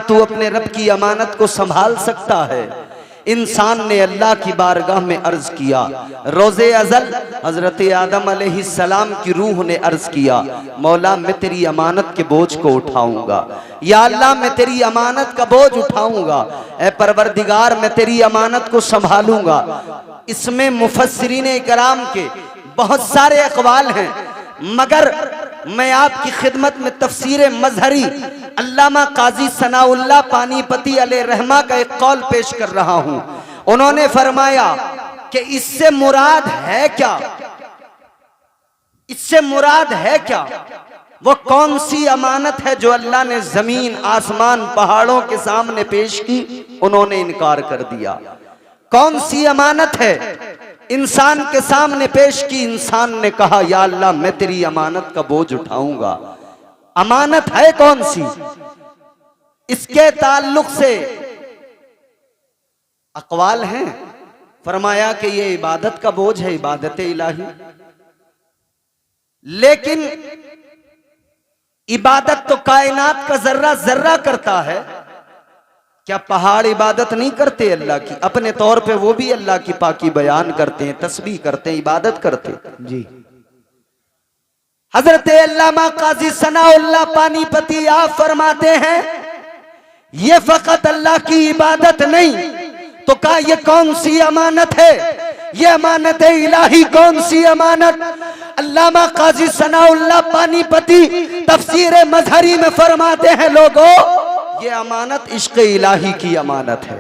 तू अपने रब की अमानत को संभाल सकता है? इंसान ने अल्लाह की बारगाह में अर्ज किया। रोज़े अज़ल हजरत आदम अलैहिस्सलाम की रूह ने अर्ज किया, मौला मैं तेरी अमानत के बोझ को उठाऊंगा, या अल्लाह मैं तेरी अमानत का बोझ उठाऊंगा, ए परवरदिगार मैं तेरी अमानत को संभालूंगा। इसमें मुफस्सिरीन इकराम के बहुत सारे अक़वाल हैं, मगर मैं आपकी खिदमत में तफसीर मजहरी अल्लामा काजी सनाउल्लाह पानीपती अलैहि रहमा का एक कौल पेश कर रहा हूं। उन्होंने फरमाया कि इससे मुराद है क्या, इससे मुराद है क्या, वो कौन सी अमानत है जो अल्लाह ने जमीन आसमान पहाड़ों के सामने पेश की? उन्होंने इनकार कर दिया। कौन सी अमानत है इंसान के सामने पेश की? इंसान ने कहा या अल्लाह मैं तेरी अमानत का बोझ उठाऊंगा। अमानत है कौन सी? इसके ताल्लुक से अक़वाल हैं। फरमाया कि ये इबादत का बोझ है, इबादत इलाही। लेकिन इबादत तो कायनात का जर्रा जर्रा करता है। क्या पहाड़ इबादत नहीं करते अल्लाह की? अपने तौर पे वो भी अल्लाह की पाकी बयान करते हैं, तस्बीह करते हैं, इबादत करते हैं। जी हजरत अल्लामा काजी सनाउल्लाह पानीपती आप फरमाते हैं ये फकत अल्लाह की इबादत नहीं तो क्या ये कौन सी अमानत है? ये अमानत इलाही कौन सी अमानत? अल्लामा काजी सनाउल्लाह पानीपती तफसीर मजहरी में फरमाते हैं लोगों ये अमानत इश्क इलाही की अमानत है,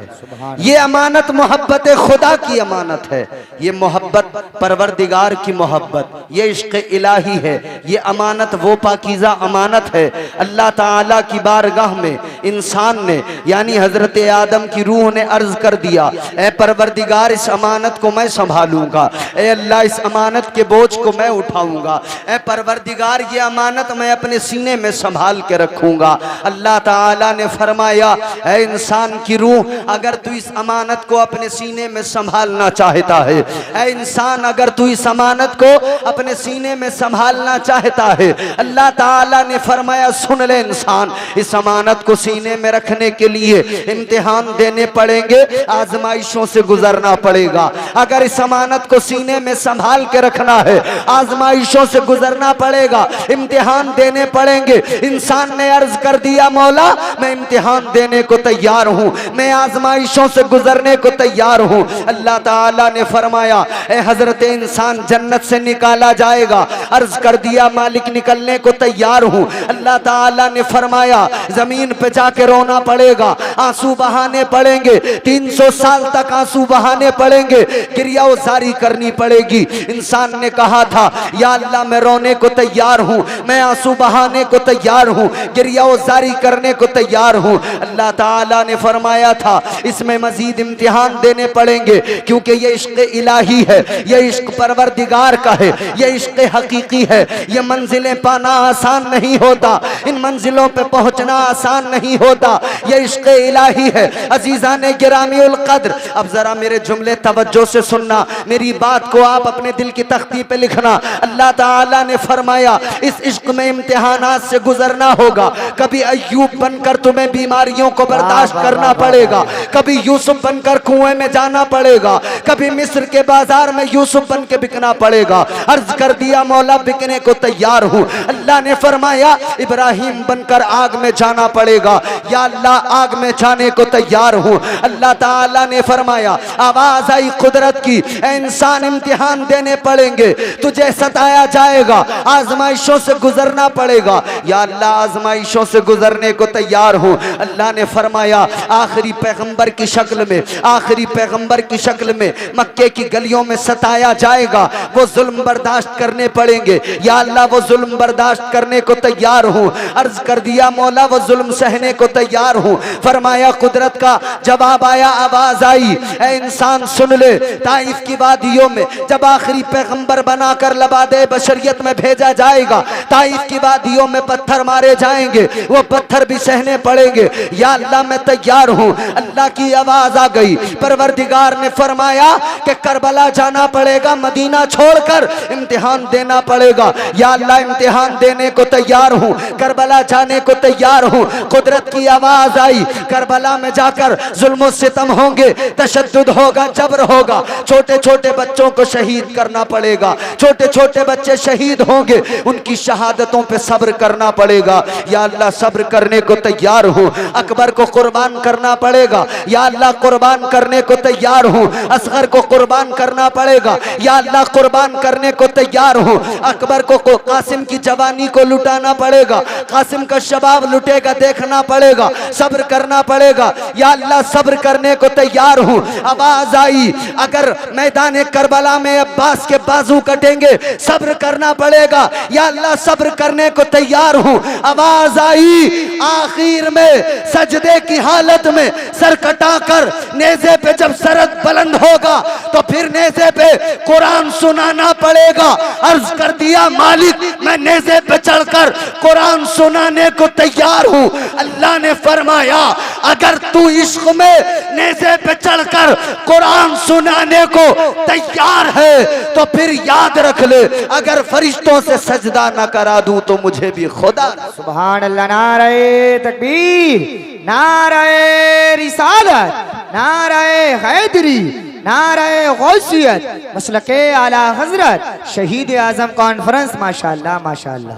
ये अमानत मोहब्बत खुदा की अमानत है, ये मोहब्बत परवरदिगार की मोहब्बत, ये इश्क इलाही है। ये अमानत वो पाकीज़ा अमानत है। अल्लाह ताला की बारगाह में इंसान ने यानी हजरत आदम की रूह ने अर्ज कर दिया, ए परवरदिगार इस अमानत को मैं संभालूंगा, ए अल्लाह इस अमानत के बोझ को मैं उठाऊंगा, ए परवरदिगार ये अमानत मैं अपने सीने में संभाल के रखूंगा। अल्लाह ताला ने फरमाया ऐ इंसान की रूह अगर तू इस अमानत को अपने सीने में संभालना चाहता है, ऐ इंसान अगर तू इस अमानत को अपने सीने में संभालना चाहता है, अल्लाह ताला ने फरमाया सुन ले इंसान, इस अमानत को सीने में रखने के लिए इम्तिहान देने पड़ेंगे, आजमाइशों से गुजरना पड़ेगा। अगर इस अमानत को सीने में संभाल के रखना है, आजमाइशों से गुजरना पड़ेगा, इम्तिहान देने पड़ेंगे। इंसान ने अर्ज कर दिया मौला मैं इम्तिहान देने को तैयार हूं, मैं आजमाइशों से गुजरने को तैयार हूं। अल्लाह ताला ने फरमाया ए हजरत इंसान जन्नत से निकाला जाएगा। अर्ज कर दिया मालिक निकलने को तैयार हूं। अल्लाह ताला ने फरमाया जमीन पे जाके रोना पड़ेगा, आंसू बहाने पड़ेंगे, 300 साल तक आंसू बहाने पड़ेंगे, गिरिया जारी करनी पड़ेगी। इंसान ने कहा था या अल्लाह मैं रोने को तैयार हूं, मैं आंसू बहाने को तैयार हूं, गिरिया जारी करने को तैयार हूं। अल्लाह ताला ने फरमाया था इसमें मजीद इम्तिहान देने पड़ेंगे क्योंकि ये इश्क इलाही है, ये इश्क परवरदिगार का है, ये इश्क हकीकी है। ये मंजिलें पाना आसान नहीं होता, इन मंजिलों पे पहुंचना आसान नहीं होता, ये इश्क इलाही है। अजीजान गिरामी उल कद्र अब जरा मेरे जुमले तवज्जो से सुनना, मेरी बात को आप अपने दिल की तख्ती पे लिखना। अल्लाह ताला ने फरमाया इस इश्क में इम्तिहानात से गुजरना होगा। कभी अय्यूब बनकर तुम्हें बीमारियों को बर्दाश्त करना पड़ेगा, कभी यूसुफ बनकर कुएं में जाना पड़ेगा, कभी मिस्र के बाजार में यूसुफ बन के बिकना पड़ेगा। अर्ज कर दिया मौला बिकने को तैयार हूं। अल्लाह ने फरमाया इब्राहिम बनकर आग में जाना पड़ेगा, या अल्लाह आग में जाने को तैयार हूं। अल्लाह ताला ने फरमाया आवाज आई कुदरत की ऐ इंसान इम्तिहान देने पड़ेंगे, तुझे सताया जाएगा, आजमाइशों से गुजरना पड़ेगा, या अल्लाह आजमाइशों से गुजरने को तैयार हूं। अल्लाह ने फरमाया आखिरी पैगंबर की शक्ल में, आखिरी पैगंबर की शक्ल में मक्के की गलियों में सताया जाएगा, वो जुल्म बर्दाश्त करने पड़ेंगे, या अल्लाह वो जुल्म बर्दाश्त करने को तैयार हूं। अर्ज कर दिया मौला वो जुल्म सहने को तैयार हूं। फरमाया कुदरत का जवाब आया, आवाज आई ऐ इंसान सुन ले, ताइफ की वादियों में जब आखिरी पैगंबर बनाकर लबादे बशरियत में भेजा जाएगा, ताइफ की वादियों में पत्थर मारे जाएंगे, वो पत्थर भी सहने पड़ेंगे, या अल्लाह मैं तैयार हूं। अल्लाह अल्लाह की आवाज आ गई। परवरदिगार ने फरमाया कि करबला जाना पड़ेगा, मदीना छोड़कर इम्तिहान देना पड़ेगा। या अल्लाह इम्तिहान देने को तैयार हूँ, करबला जाने को तैयार हूँ। कुदरत की आवाज आई, करबला में जाकर जुल्म सितम होंगे, तशद्दुद होगा, जबर होगा, छोटे छोटे बच्चों को शहीद करना पड़ेगा, छोटे छोटे बच्चे शहीद होंगे, उनकी शहादतों पे सब्र करना पड़ेगा। या अल्लाह सब्र करने को तैयार हूँ। अकबर को कुर्बान करना पड़ेगा, या अल्लाह कुर्बान करने को तैयार हूँ। असगर को कुर्बान करना पड़ेगा, या अल्लाह कुर्बान करने को तैयार हूँ। अकबर को कासिम की जवानी को लुटाना पड़ेगा, कासिम का शबाब लुटेगा देखना पड़ेगा, सब्र करना पड़ेगा। या अल्लाह सब्र करने को तैयार हूँ। आवाज आई, अगर मैदान करबला में अब्बास के बाजू कटेंगे, सब्र करना पड़ेगा। या अल्लाह सब्र करने को तैयार हूँ। आवाज आई, आखिर में सजदे की हालत में सर कटाकर नेज़े पे जब सरद बुलंद होगा तो फिर नेज़े पे कुरान सुनाना पड़ेगा। अर्ज कर दिया, मालिक मैं नेज़े पे चढ़कर कुरान सुनाने को तैयार हूँ। अल्लाह ने फरमाया, अगर तू इश्क में नेज़े पे चढ़कर कुरान सुनाने को तैयार है तो फिर याद रख ले, अगर फरिश्तों से सजदा न करा दूं तो मुझे भी खुदा। सुभान अल्लाह। नारे तकबीर, नारे रिसालत, नारे हैदरी, नारे गौसियत, मसलके आला हजरत शहीद आजम कॉन्फ्रेंस। माशाअल्लाह माशाअल्लाह।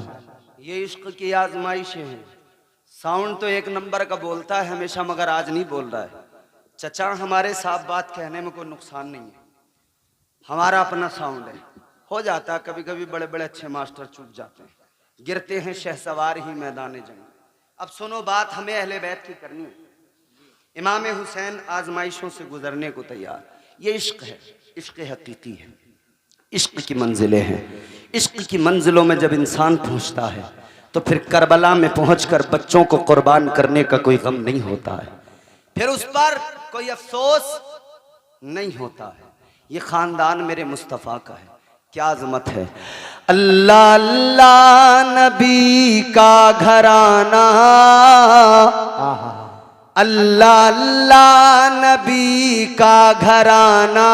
ये इश्क की आजमाइशें हैं। साउंड तो एक नंबर का बोलता है हमेशा, मगर आज नहीं बोल रहा है। चचा हमारे साफ बात कहने में कोई नुकसान नहीं है, हमारा अपना साउंड है। हो जाता है कभी कभी, बड़े बड़े अच्छे मास्टर चूक जाते हैं, गिरते हैं शहसवार ही मैदान जंग। अब सुनो बात, हमें अहले बैत की करनी है। इमाम हुसैन आजमाइशों से गुजरने को तैयार। ये इश्क है, इश्क हकीकी है, इश्क की मंजिलें हैं। इश्क की मंजिलों में जब इंसान पहुंचता है तो फिर करबला में पहुंचकर बच्चों को कुर्बान करने का कोई गम नहीं होता है, फिर उस पर कोई अफसोस नहीं होता है। ये खानदान मेरे मुस्तफ़ा का है, क्या अजमत है। अल्लाह अल्लाह नबी का घराना, अल्लाह अल्लाह नबी का घराना,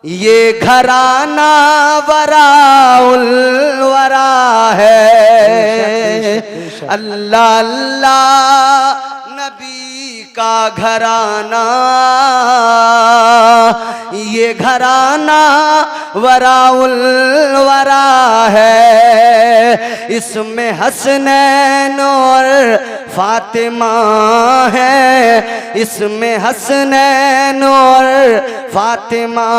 ये घराना वराउल वरा है। अल्लाह अल्लाह नबी का घराना, ये घराना वराउल वरा है। इसमें हसनैन और फातिमा है, इसमें हसनैन और फातिमा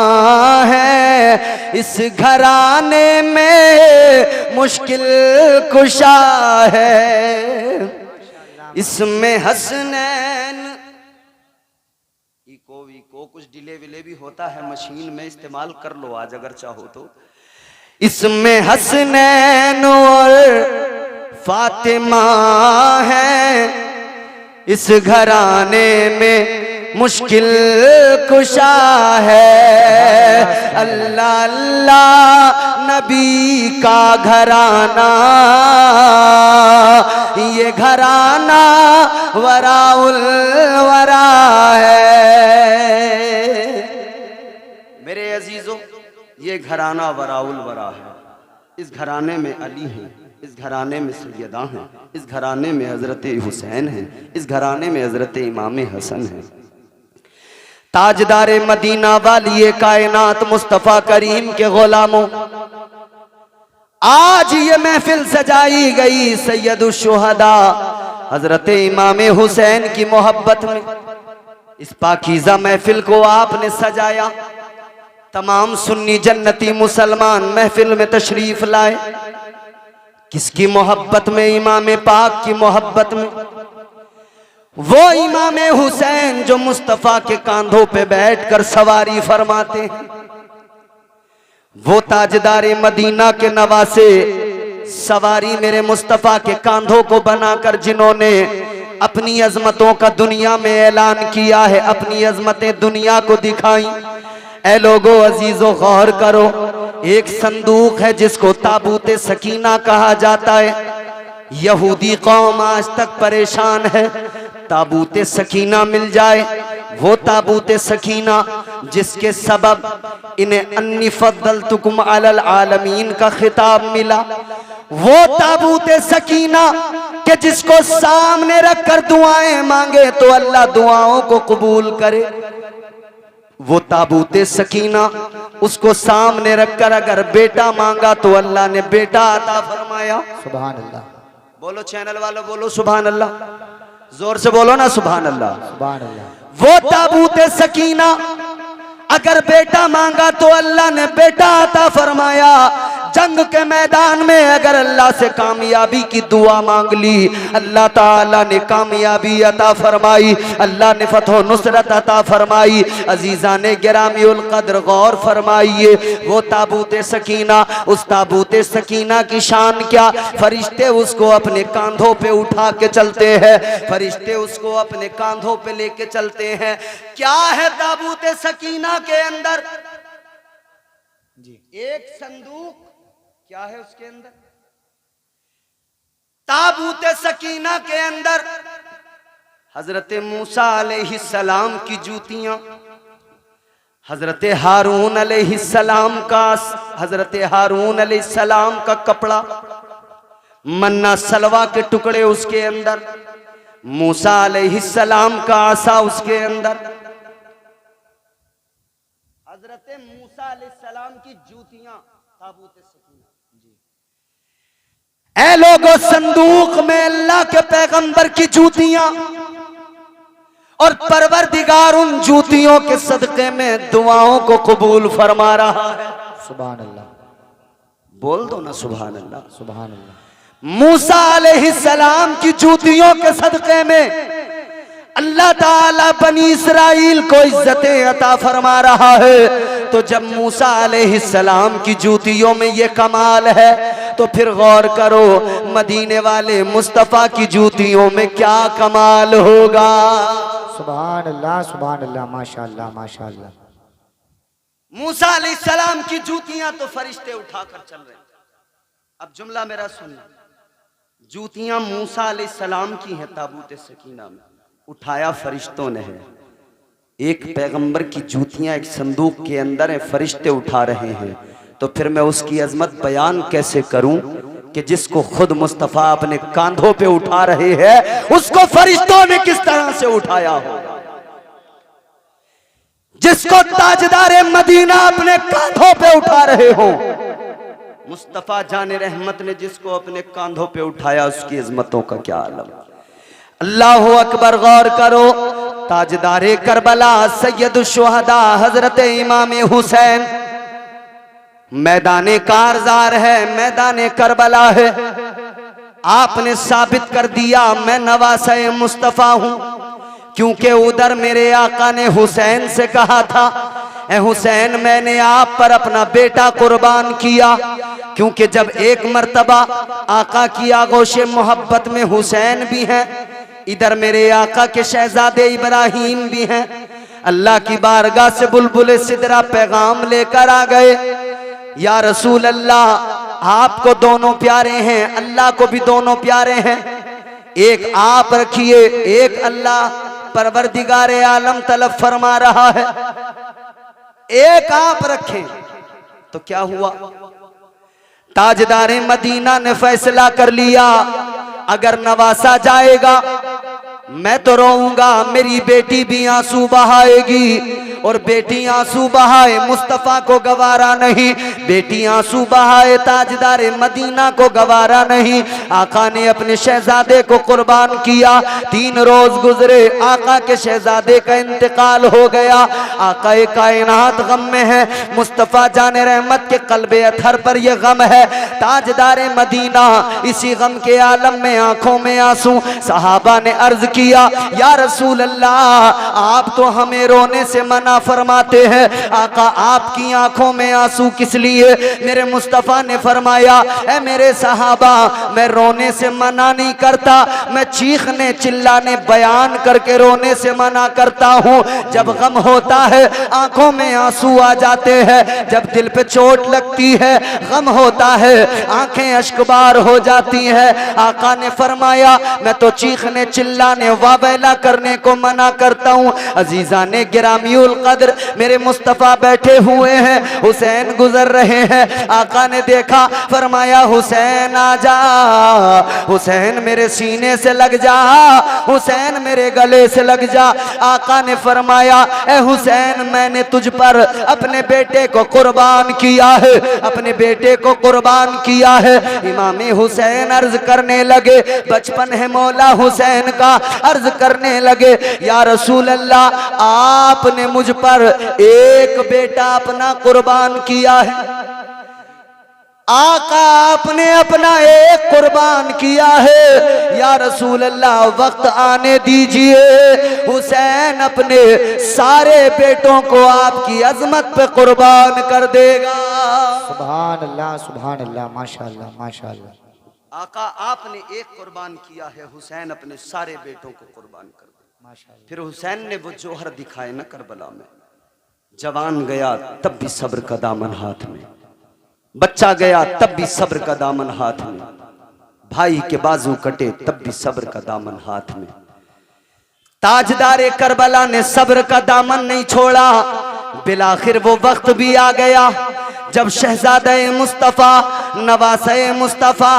है। इस घराने में मुश्किल कुशा है, इसमें हसनैन। इको कुछ डिले विले भी होता है, मशीन में इस्तेमाल कर लो आज अगर चाहो तो। इसमें हसनैन और फातिमा है, इस घराने में मुश्किल कुशा है। अल्लाह अल्लाह नबी का घराना, ये घराना वराउल वरा है। मेरे अजीजों, ये घराना वराउल वरा है। इस घराने में अली हैं, इस घराने में सैयदा हैं, इस घराने में हजरत हुसैन हैं, इस घराने में हजरत इमाम हसन हैं। ताजदारे मदीना वाली कायनात मुस्तफ़ा करीम के गुलामों, आज ये महफिल सजाई गई सैयदुश शुहदा हजरत इमाम हुसैन की मोहब्बत में। इस पाकीज़ा महफिल को आपने सजाया, तमाम सुन्नी जन्नती मुसलमान महफिल में तशरीफ लाए। किसकी मोहब्बत में? इमाम पाक की मोहब्बत में। वो इमाम हुसैन जो मुस्तफ़ा के कांधों पे बैठकर सवारी फरमाते हैं, वो ताजदारे मदीना के नवासे सवारी मेरे मुस्तफ़ा के कांधों को बनाकर जिन्होंने अपनी अजमतों का दुनिया में ऐलान किया है, अपनी अजमतें दुनिया को दिखाई। ऐ लोगो अजीजो गौर करो, एक संदूक है जिसको ताबूते सकीना कहा जाता है। यहूदी कौम आज तक परेशान है, ताबूते सकीना मिल जाए, वो ताबूते सकीना जिसके सबब इन्हें अन्नी फद्दलतुकुम अलल आलमीन का खिताब मिला, वो ताबूते सकीना कि जिसको सामने रखकर दुआएं मांगे तो अल्लाह दुआओं को कबूल करे, वो ताबूते सकीना उसको सामने रखकर अगर बेटा मांगा तो अल्लाह ने बेटा अता फरमाया। सुभान अल्लाह। बोलो चैनल वालों, बोलो सुभान अल्लाह, जोर से बोलो ना सुभान अल्लाह। सुभान अल्लाह। वो ताबूते सकीना अगर बेटा मांगा तो अल्लाह ने बेटा अता फरमाया। जंग के मैदान में अगर अल्लाह से कामयाबी की दुआ मांग ली, अल्लाह ताला ने कामयाबी अता फरमाई, अल्लाह ने फतह नुसरत अता फरमाई। अजीजा ने गिरामीउल कद्र गौर फरमाइए, वो ताबूते सकीना, उस ताबूते सकीना की शान क्या, फरिश्ते उसको अपने कांधों पे उठा के चलते हैं, फरिश्ते उसको अपने कांधों पे लेके चलते हैं। क्या है ताबूते सकीना के अंदर? जी, एक संदूक। क्या है उसके अंदर? ताबूते सकीना के अंदर हजरत मूसा अलैहिस्सलाम की जूतियां, हजरत हारून अलैहिस्सलाम का, हजरत हारून अलैहिस्सलाम का कपड़ा, मन्ना सलवा के टुकड़े उसके अंदर, मूसा अलैहिस्सलाम का आसा उसके अंदर, हजरत मूसा अलैहिस्सलाम की जूतियां ताबूत सकीना। ऐ लोगों, संदूक में अल्लाह के पैगंबर की जूतियां और परवरदिगार उन जूतियों के सदके में दुआओं को कबूल फरमा रहा है। सुभान अल्लाह। बोल दो ना सुभान अल्लाह। सुभान अल्लाह। मूसा अलैहिस्सलाम की जूतियों के सदके में अल्लाह ताला बनी इसराइल को इज्जतें अता फरमा रहा है। तो जब मूसा अलैहिस्सलाम की जूतियों में ये कमाल है तो फिर गौर करो मदीने वाले मुस्तफा की जूतियों में क्या कमाल होगा। सुभान अल्लाह। सुभान अल्लाह। माशाअल्लाह माशाअल्लाह। मूसा अलैहिस्सलाम की जूतियां तो फरिश्ते उठाकर चल रहे हैं। अब जुमला मेरा सुनना, जूतियां मूसा अलैहिस्सलाम की हैं ताबूत सकीना में, उठाया फरिश्तों ने है। एक पैगंबर की जूतियां एक संदूक के अंदर है, फरिश्ते उठा रहे हैं। तो फिर मैं उसकी अजमत बयान कैसे करूं कि जिसको खुद मुस्तफा अपने कांधों पे उठा रहे हैं उसको फरिश्तों ने किस तरह से उठाया होगा। जिसको ताजदारे मदीना अपने कांधों पे उठा रहे हो, मुस्तफा जाने रहमत ने जिसको अपने कांधों पे उठाया उसकी अजमतों का क्या आलम। अल्लाह अकबर। गौर करो, ताजदारे करबला सैयद शुहदा हजरत इमाम हुसैन मैदाने कारजार है, मैदाने करबला है। आपने साबित कर दिया मैं नवासे मुस्तफा हूं, क्योंकि उधर मेरे आका ने हुसैन से कहा था, ए हुसैन मैंने आप पर अपना बेटा कुर्बान किया। क्योंकि जब एक मर्तबा आका की आगोशे मोहब्बत में हुसैन भी हैं, इधर मेरे आका के शहजादे इब्राहिम भी हैं। अल्लाह की बारगाह से बुलबुल सिदरा पैगाम लेकर आ गए, या रसूल अल्लाह आपको दोनों प्यारे हैं, अल्लाह को भी दोनों प्यारे हैं, एक आप रखिए एक अल्लाह परवरदिगारे आलम तलब फरमा रहा है, एक आप रखें। तो क्या हुआ, ताजदारे मदीना ने फैसला कर लिया अगर नवासा जाएगा मैं तो रोऊंगा, मेरी बेटी भी आंसू बहाएगी, और बेटी आंसू बहाए मुस्तफा को गवारा नहीं, बेटी आंसू बहाए ताजदारे मदीना को गवारा नहीं। आका ने अपने शहजादे को कुर्बान किया। 3 रोज गुजरे, आका के शहजादे का इंतकाल हो गया। आका कायनात गम में है, मुस्तफा जाने रहमत के कल्बे अथर पर यह गम है। ताजदारे मदीना इसी गम के आलम में, आंखों में आंसू। सहाबा ने अर्ज किया, या रसूल अल्लाह आप तो हमें रोने से मना फरमाते हैं, आका आपकी आंखों में आंसू किस लिए? मेरे मुस्तफा ने फरमाया, ऐ मेरे सहाबा मैं रोने से मना नहीं करता, मैं चीखने चिल्लाने बयान करके रोने से मना करता हूँ। जब गम होता है आंखों में आंसू आ जाते हैं, जब दिल पे चोट लगती है गम होता है आंखें अश्कबार हो जाती है। आका ने फरमाया मैं तो चीखने चिल्लाने ने वावेला करने को मना करता हूँ। अजीजा ने गिरामीउल कद्र मेरे मुस्तफ़ा बैठे हुए हैं, हुसैन गुजर रहे हैं। आका ने देखा, फरमाया हुसैन आ जा, हुसैन मेरे सीने से लग जा, हुसैन मेरे गले से लग जा। आका ने फरमाया, ए हुसैन मैंने तुझ पर अपने बेटे को कुर्बान किया है, अपने बेटे को कुर्बान किया है। इमाम हुसैन अर्ज करने लगे, बचपन है मौला हुसैन का, अर्ज करने लगे, या रसूल अल्लाह आपने मुझ पर एक बेटा अपना कुर्बान किया है। आका आपने अपना एक कुर्बान किया है, या रसूल अल्लाह वक्त आने दीजिए, हुसैन अपने सारे बेटों को आपकी अजमत पे कुर्बान कर देगा। सुभान अल्लाह माशाअल्लाह माशाअल्लाह। आका आपने एक कुर्बान किया है, हुसैन अपने सारे बेटों को कुर्बान कर दे। माशाअल्लाह। फिर हुसैन ने वो जोहर दिखाए ना करबला में, जवान गया तब भी सब्र का दामन हाथ में, बच्चा गया तब भी सब्र का दामन हाथ में, भाई के बाजू कटे तब भी सब्र का दामन हाथ में। ताजदारे करबला ने सब्र का दामन नहीं छोड़ा। बिलाखिर वो वक्त भी आ गया जब शहजादे मुस्तफ़ा नवासे मुस्तफ़ा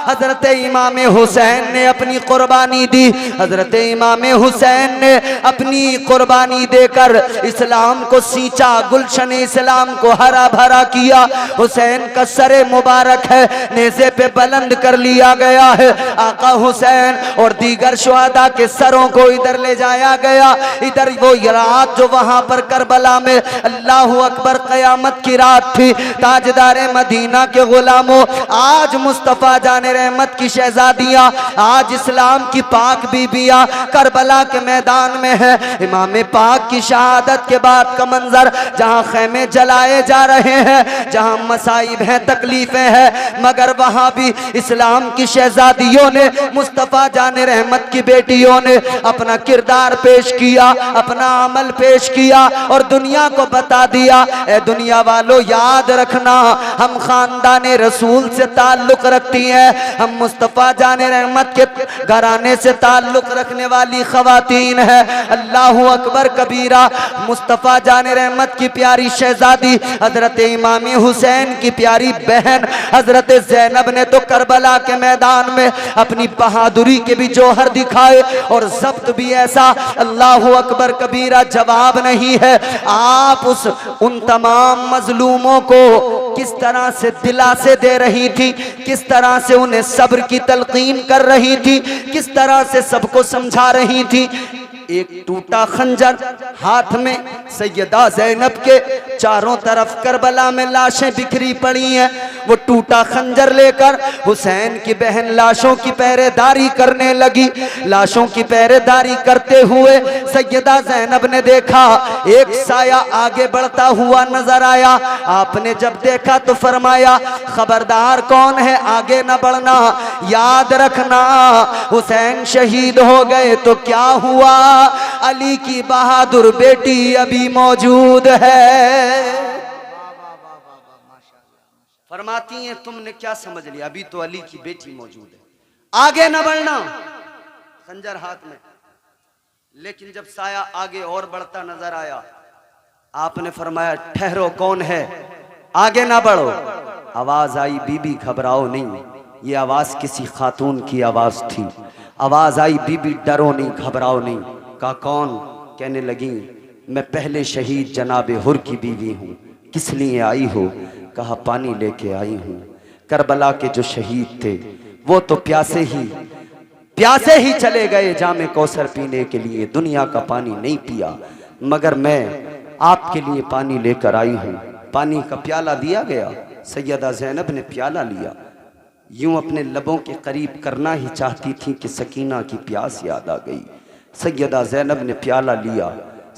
हजरत इमाम हुसैन ने अपनी कुर्बानी दी। हजरत इमाम हुसैन ने अपनी कुर्बानी देकर इस्लाम को सींचा, गुलशन इस्लाम को हरा भरा किया। हुसैन का सरे मुबारक है नेज़े पे बुलंद कर लिया गया है। आका हुसैन और दीगर शुहदा के सरों को इधर ले जाया गया। इधर वो रात जो वहां पर करबला में अल्लाहु अकबर क़यामत की रात थी। ताजदारे मदीना के गुलामों, आज मुस्तफ़ा जाने रहमत की शहजादियाँ, आज इस्लाम की पाक बीबियाँ करबला के मैदान में है। इमाम पाक की शहादत के बाद का मंजर, जहाँ खैमे जलाए जा रहे हैं, जहाँ मसाइब हैं, तकलीफें हैं, मगर वहाँ भी इस्लाम की शहजादियों ने, मुस्तफ़ा जाने रहमत की बेटियों ने अपना किरदार पेश किया, अपना अमल पेश किया और दुनिया को बता दिया, ए दुनिया वालों याद रखना, हम खानदाने रसूल से ताल्लुक रखती हैं, हम मुस्तफ़ा जाने रहमत के घराने से ताल्लुक रखने वाली खवातीन है। अल्लाहु अकबर कबीरा। मुस्तफ़ा जाने रहमत की प्यारी शहजादी हजरत इमाम हुसैन की प्यारी बहन हजरत ज़ैनब ने तो करबला के मैदान में अपनी बहादुरी के भी जौहर दिखाए और जब्त भी ऐसा, अल्लाहु अकबर कबीरा, जवाब नहीं है। आप उन तमाम मजलूमों को किस तरह से दिलासे दे रही थी, किस तरह से उन्हें सब्र की तलकीन कर रही थी, किस तरह से सबको समझा रही थी। एक टूटा खंजर हाथ में, सैयदा ज़ैनब के चारों तरफ करबला में लाशें बिखरी पड़ी हैं। वो टूटा खंजर लेकर हुसैन की बहन लाशों की पहरेदारी करने लगी। लाशों की पहरेदारी करते हुए सैयदा ज़ैनब ने देखा एक साया आगे बढ़ता हुआ नजर आया। आपने जब देखा तो फरमाया, खबरदार कौन है, आगे न बढ़ना, याद रखना हुसैन शहीद हो गए तो क्या हुआ, अली की बहादुर बेटी अभी मौजूद है। फरमाती हैं, तुमने क्या समझ लिया, अभी तो अली की बेटी मौजूद है, आगे न बढ़ना, खंजर हाथ में। लेकिन जब साया आगे और बढ़ता नजर आया, आपने फरमाया, ठहरो, कौन है, आगे ना बढ़ो। आवाज आई, बीबी घबराओ नहीं, ये आवाज किसी खातून की आवाज थी। आवाज आई, बीबी डरो नहीं, घबराओ नहीं। कहा कौन? कहने लगी, मैं पहले शहीद जनाबे हुर की बीवी हूँ। किस लिए आई हो? कहा पानी लेके आई हूँ। करबला के जो शहीद थे वो तो प्यासे ही चले गए जामे कौसर पीने के लिए, दुनिया का पानी नहीं पिया, मगर मैं आपके लिए पानी लेकर आई हूँ। पानी का प्याला दिया गया, सैयदा ज़ैनब ने प्याला लिया, यूं अपने लबों के करीब करना ही चाहती थी कि सकीना की प्यास याद आ गई। सैयदा ज़ैनब ने प्याला लिया।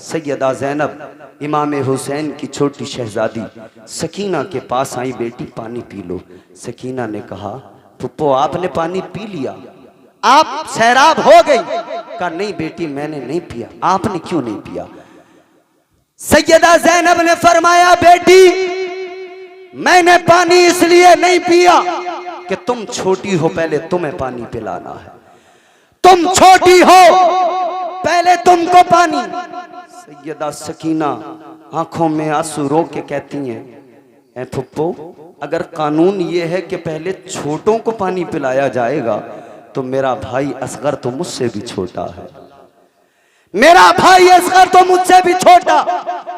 सैयदा ज़ैनब इमाम हुसैन की छोटी शहजादी सकीना के पास आई, बेटी पानी पी लो। सकीना ने कहा, पुप्पो आपने पानी पी लिया, आप सैराब हो गई। कहा नहीं बेटी, मैंने नहीं पिया। आपने क्यों नहीं पिया? सैयदा ज़ैनब ने फरमाया, बेटी मैंने पानी इसलिए नहीं पिया कि तुम छोटी हो, पहले तुम्हें पानी पिलाना है। तुम छोटी हो, पहले तुमको पानी। सैयदा सकीना आंखों में आंसू रो के कहती हैं, ऐ फुप्पो, अगर कानून ये है कि पहले छोटों को पानी पिलाया जाएगा तो मेरा भाई असगर तो मुझसे भी छोटा है, मेरा भाई असगर तो मुझसे भी छोटा,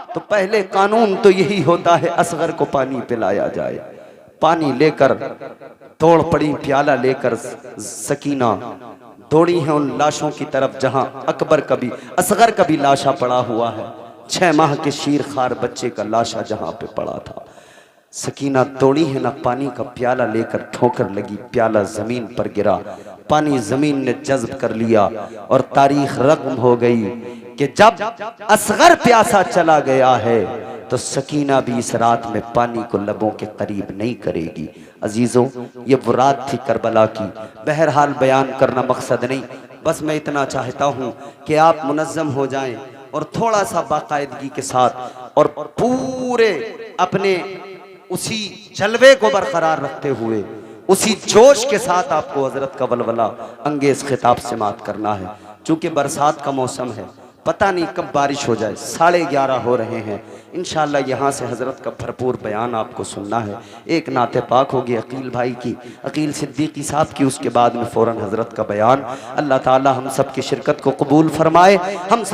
तो पहले कानून तो यही होता है असगर को पानी पिलाया जाए। पानी लेकर दौड़ पड़ी, प्याला लेकर सकीना दौड़ी है उन लाशों की तरफ जहां अकबर का भी असगर का भी लाशा पड़ा हुआ है, 6 माह के शीर खार बच्चे का लाशा जहां पे पड़ा था। सकीना दौड़ी है ना, पानी का प्याला लेकर ठोकर लगी, प्याला जमीन पर गिरा, पानी जमीन ने जज्ब कर लिया और तारीख रकम हो गई कि जब असगर प्यासा चला गया है तो सकीना भी इस रात में पानी को लबों के करीब नहीं करेगी। अजीजों, ये वो रात थी करबला की। बहरहाल बयान करना मकसद नहीं, बस मैं इतना चाहता हूँ कि आप मुनज़्ज़म हो जाएं और थोड़ा सा बाकायदगी के साथ और पूरे अपने उसी जलवे को बरकरार रखते हुए उसी जोश के साथ आपको हजरत का वलवला अंगेज खिताब से मात करना है। चूंकि बरसात का मौसम है, पता नहीं कब बारिश हो जाए, 11:30 हो रहे हैं। इंशाअल्लाह यहाँ से हजरत का भरपूर बयान आपको सुनना है। एक नाते पाक होगी अकील भाई की, अकील सिद्दीकी साहब की, उसके बाद में फ़ौरन हजरत का बयान। अल्लाह ताला हम सब की शिरकत को कबूल फरमाए, हम सब